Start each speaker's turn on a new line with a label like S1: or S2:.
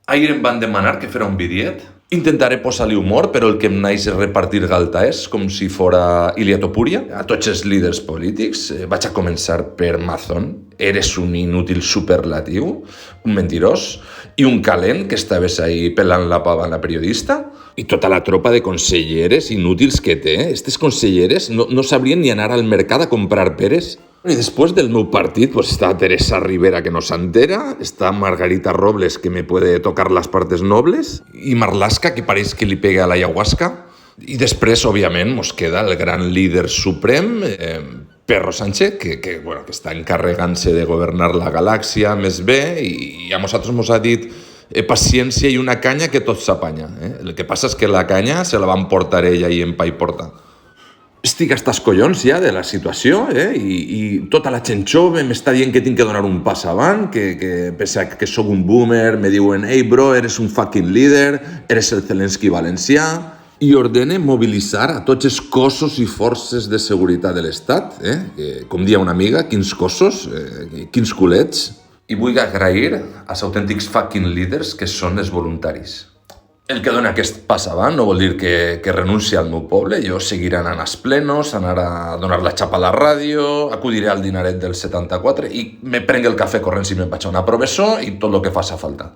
S1: Ahir em van demanar que fera un vídeet. Intentaré posar-li humor, però el que em naix és repartir galtaes com si fora Ilia Topuria. A tots els líders polítics vaig a començar per Mazón. Eres un inútil superlatiu, un mentirós i un calent que estaves ahí pelant la pava a la periodista. I tota la tropa de conselleres inútils que té. Estes conselleres no sabrien ni anar al mercat a comprar peres. I després del meu partit pues està Teresa Rivera, que no s'entera, està Margarita Robles, que me puede tocar las partes nobles, i Marlaska, que pareix que li pega a la ayahuasca. I després, òbviament, mos queda el gran líder suprem, Perro Sánchez, que està encarregant-se de governar la galàxia més bé, i a nosaltres mos ha dit paciència i una canya que tot s'apanya. El que passa és que la canya se la van portar ella i en pa i porta. Estic hasta els collons ja de la situació, i tota la gent jove m'està dient que tinc que donar un pas avant, que pese a que sóc un boomer, me diuen «Hey bro, eres un fucking líder, eres el Zelensky valencià», i ordene mobilitzar a tots els cossos i forces de seguretat de l'Estat, com dia una amiga, quins cossos, quins culets. I vull agrair als autèntics fucking líders que són els voluntaris. El que dona aquest pas avant no vol dir que renunci al meu poble. Jo seguiré anant als plenos, anar a donar la xapa a la ràdio, acudiré al dinaret del 74 i me prenc el cafè corrent si me'n vaig a una professor i tot el que faci falta.